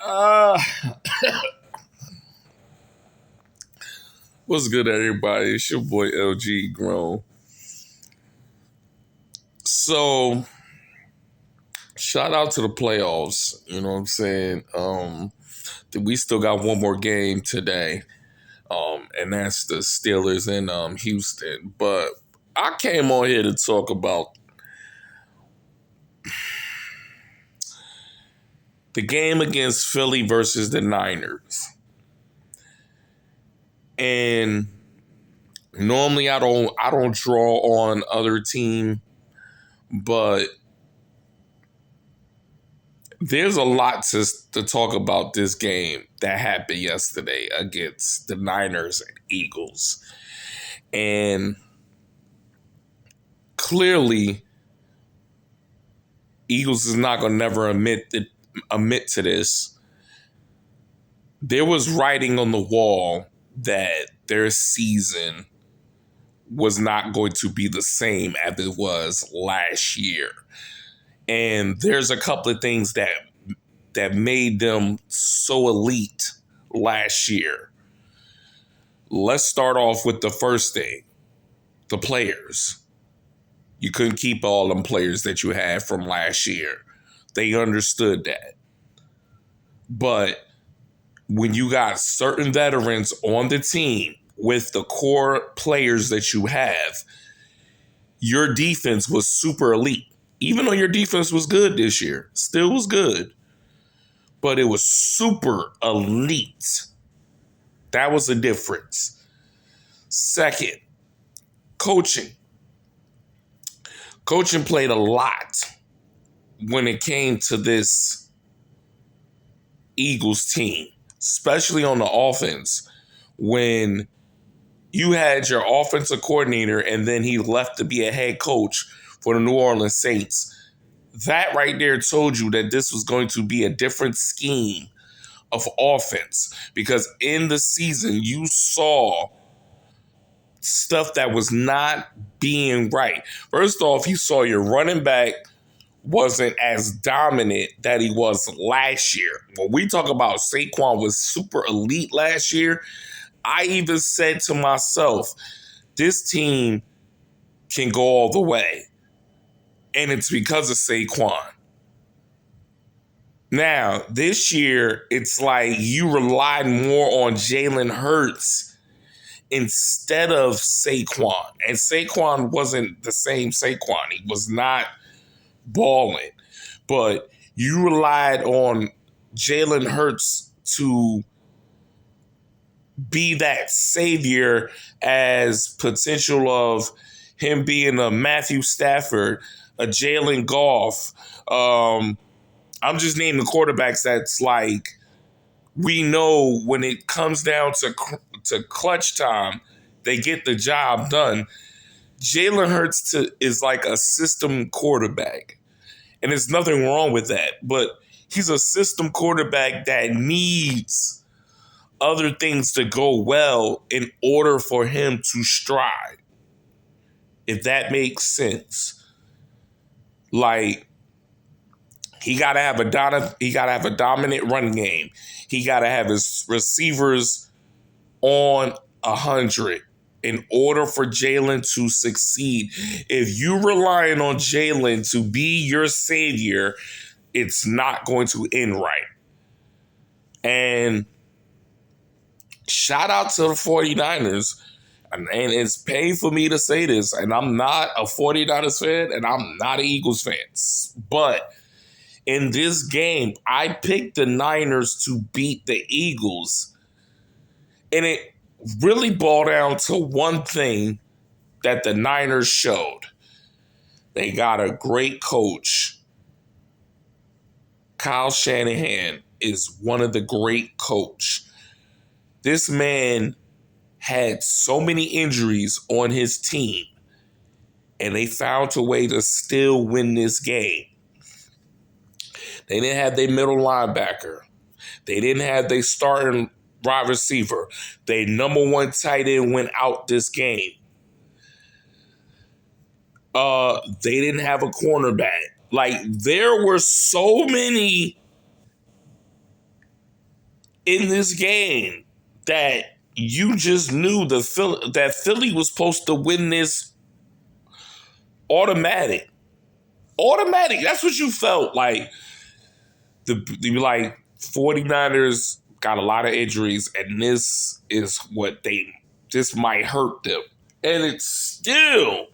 Uh, what's good, everybody? It's your boy LG Grown. So, shout out to the playoffs. You know what I'm saying? We still got one more game today, and that's the Steelers in Houston. But I came on here to talk about the game against Philly versus the Niners. And normally I don't draw on other team, but there's a lot to talk about this game that happened yesterday against the Niners and Eagles. And clearly, Eagles is not going to never admit to this. There was writing on the wall that their season was not going to be the same as it was last year. And there's a couple of things that made them so elite last year. Let's start off with the first thing, the players. You couldn't keep all them players that you had from last year. They understood that. But when you got certain veterans on the team with the core players that you have, your defense was super elite. Even though your defense was good this year, still was good, but it was super elite. That was the difference. Second, coaching. Coaching played a lot when it came to this Eagles team, especially on the offense. When you had your offensive coordinator and then he left to be a head coach for the New Orleans Saints, that right there told you that this was going to be a different scheme of offense, because in the season you saw stuff that was not being right. First off, you saw your running back wasn't as dominant that he was last year. When we talk about Saquon was super elite last year, I even said to myself, this team can go all the way. And it's because of Saquon. Now, this year, it's like you relied more on Jalen Hurts instead of Saquon. And Saquon wasn't the same Saquon. He was not balling. But you relied on Jalen Hurts to be that savior as potential of him being a Matthew Stafford, a Jalen Goff. I'm just naming quarterbacks that's like, we know when it comes down to clutch time, they get the job done. Jalen Hurts is like a system quarterback. And there's nothing wrong with that. But he's a system quarterback that needs other things to go well in order for him to stride. If that makes sense. Like, he gotta have a dominant run game. He gotta have his receivers on 100 in order for Jalen to succeed. If you're relying on Jalen to be your savior, it's not going to end right. And shout out to the 49ers. And it's painful for me to say this, and I'm not a 49ers fan, and I'm not an Eagles fan. But in this game, I picked the Niners to beat the Eagles. And it really boiled down to one thing that the Niners showed. They got a great coach. Kyle Shanahan is one of the great coach. This man had so many injuries on his team, and they found a way to still win this game. They didn't have their middle linebacker. They didn't have their starting wide receiver. Their number one tight end went out this game. They didn't have a cornerback. Like, there were so many in this game that you just knew that Philly was supposed to win this automatic. Automatic. That's what you felt like. The like 49ers got a lot of injuries, and this is this might hurt them. And it still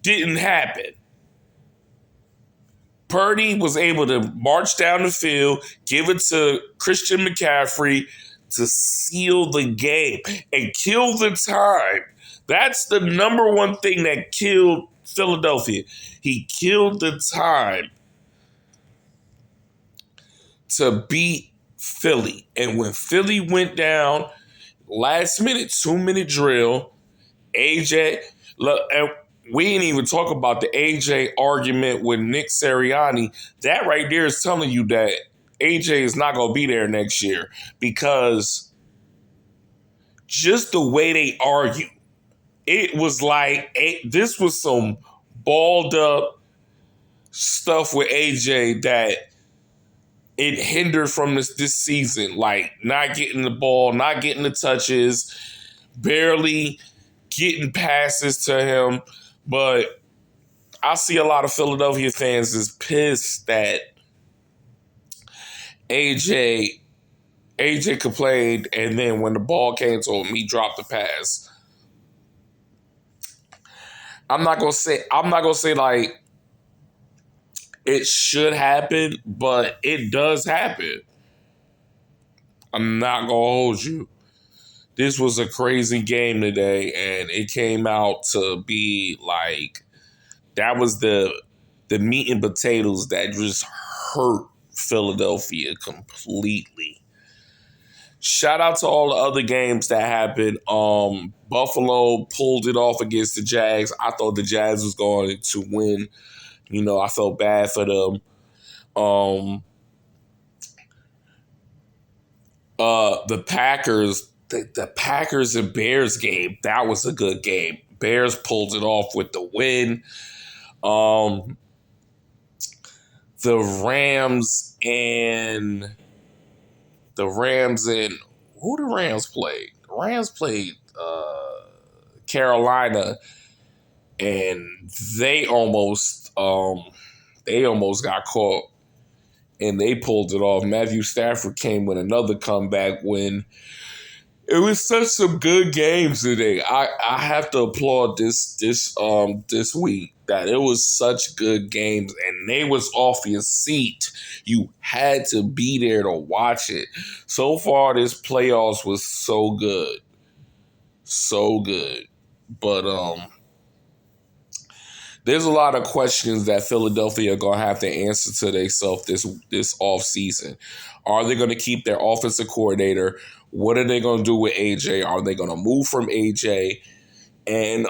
didn't happen. Purdy was able to march down the field, give it to Christian McCaffrey to seal the game and kill the time. That's the number one thing that killed Philadelphia. He killed the time to beat Philly. And when Philly went down, last minute, 2-minute drill, AJ, and we didn't even talk about the AJ argument with Nick Sirianni. That right there is telling you that AJ is not going to be there next year, because just the way they argue, it was like this was some balled up stuff with AJ that it hindered from this season, like not getting the ball, not getting the touches, barely getting passes to him. But I see a lot of Philadelphia fans is pissed that AJ complained, and then when the ball came to him, he dropped the pass. I'm not gonna say like it should happen, but it does happen. I'm not gonna hold you. This was a crazy game today, and it came out to be like that was the meat and potatoes that just hurt Philadelphia completely. Shout out to all the other games that happened. Buffalo pulled it off against the Jags. I thought the Jags was going to win. You know, I felt bad for them. The Packers, the Packers and Bears game, that was a good game. Bears pulled it off with the win. The Rams and who the Rams played? The Rams played Carolina, and they almost got caught, and they pulled it off. Matthew Stafford came with another comeback win. It was such some good games today. I have to applaud this week that it was such good games, and they was off your seat. You had to be there to watch it. So far, this playoffs was so good. So good. But there's a lot of questions that Philadelphia are going to have to answer to themselves this offseason. Are they going to keep their offensive coordinator? What are they going to do with AJ? Are they going to move from AJ? And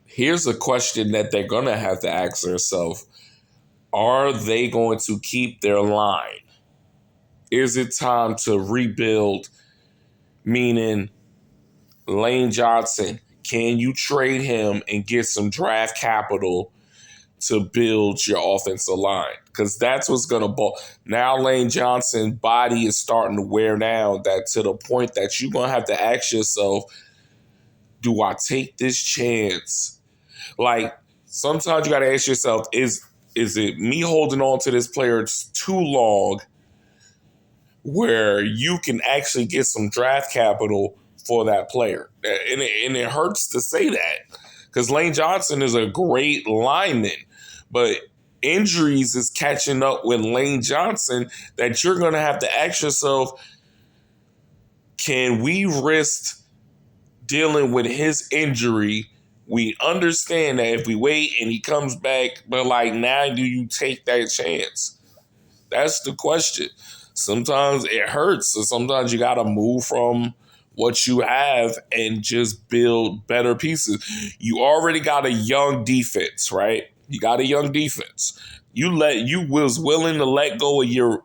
here's a question that they're going to have to ask themselves. Are they going to keep their line? Is it time to rebuild? Meaning, Lane Johnson, can you trade him and get some draft capital to build your offensive line? Because that's what's going to ball. Now Lane Johnson's body is starting to wear down, that to the point that you're going to have to ask yourself, do I take this chance? Like, sometimes you got to ask yourself, is it me holding on to this player too long where you can actually get some draft capital for that player? And it hurts to say that, because Lane Johnson is a great lineman, but injuries is catching up with Lane Johnson, that you're going to have to ask yourself, can we risk dealing with his injury? We understand that if we wait and he comes back, but like, now do you take that chance? That's the question. Sometimes it hurts, so sometimes you got to move from what you have and just build better pieces. You already got a young defense, right? You got a young defense. You was willing to let go of your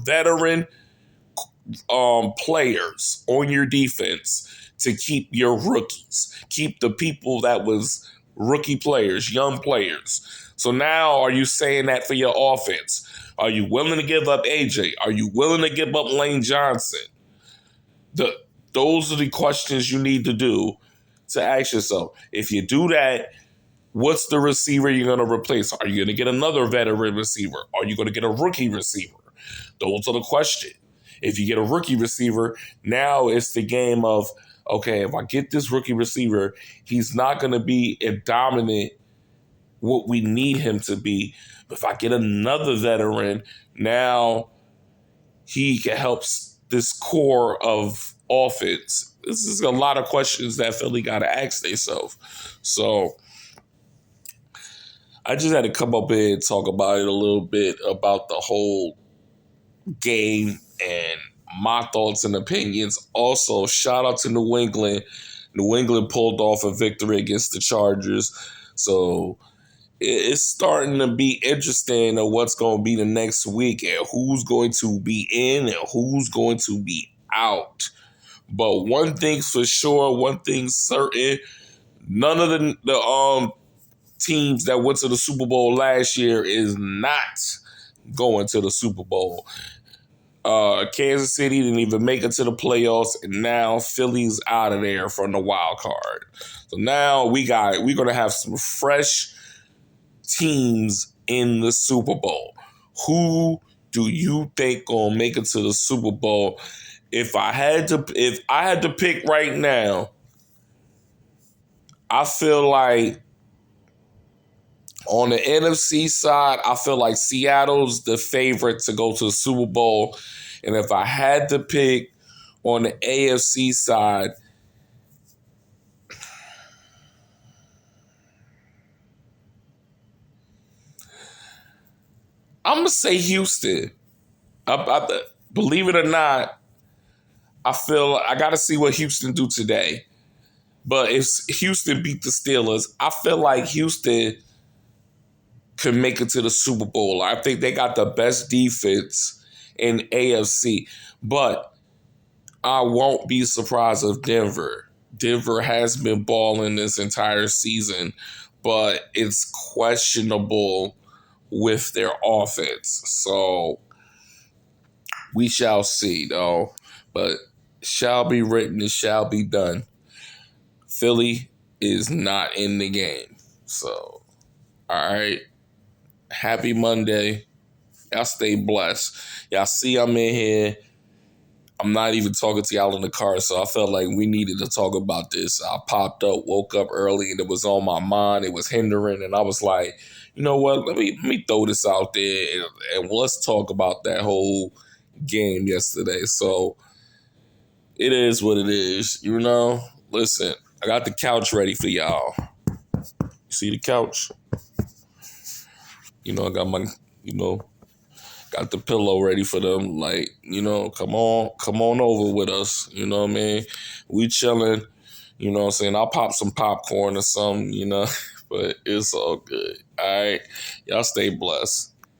veteran players on your defense to keep your rookies, keep the people that was rookie players, young players. So now are you saying that for your offense? Are you willing to give up AJ? Are you willing to give up Lane Johnson? The Those are the questions you need to do to ask yourself. If you do that, what's the receiver you're going to replace? Are you going to get another veteran receiver? Are you going to get a rookie receiver? Those are the questions. If you get a rookie receiver, now it's the game of, okay, if I get this rookie receiver, he's not going to be a dominant what we need him to be. But if I get another veteran, now he can help this core of offense. This is a lot of questions that Philly got to ask themselves. So I just had to come up here and talk about it a little bit about the whole game and my thoughts and opinions. Also, shout out to New England. New England pulled off a victory against the Chargers. So it's starting to be interesting of what's going to be the next week and who's going to be in and who's going to be out. But one thing's for sure, one thing's certain, none of the teams that went to the Super Bowl last year is not going to the Super Bowl. Kansas City didn't even make it to the playoffs, and now Philly's out of there from the wild card. So now we're gonna have some fresh teams in the Super Bowl. Who do you think gonna make it to the Super Bowl? If I had to pick right now, I feel like on the NFC side, I feel like Seattle's the favorite to go to the Super Bowl. And if I had to pick on the AFC side, I'm going to say Houston. Believe it or not, I feel I got to see what Houston do today. But if Houston beat the Steelers, I feel like Houston could make it to the Super Bowl. I think they got the best defense in AFC. But I won't be surprised if Denver has been balling this entire season, but it's questionable with their offense. So we shall see, though. But shall be written, it shall be done. Philly is not in the game. So, all right. Happy Monday. Y'all stay blessed. Y'all see I'm in here. I'm not even talking to y'all in the car, so I felt like we needed to talk about this. I popped up, woke up early, and it was on my mind. It was hindering, and I was like, you know what? Let me throw this out there, and let's talk about that whole game yesterday. So it is what it is, you know? Listen, I got the couch ready for y'all. You see the couch? You know, I got my, got the pillow ready for them. Like, come on over with us. You know what I mean? We chilling. You know what I'm saying? I'll pop some popcorn or something, but it's all good. All right. Y'all stay blessed.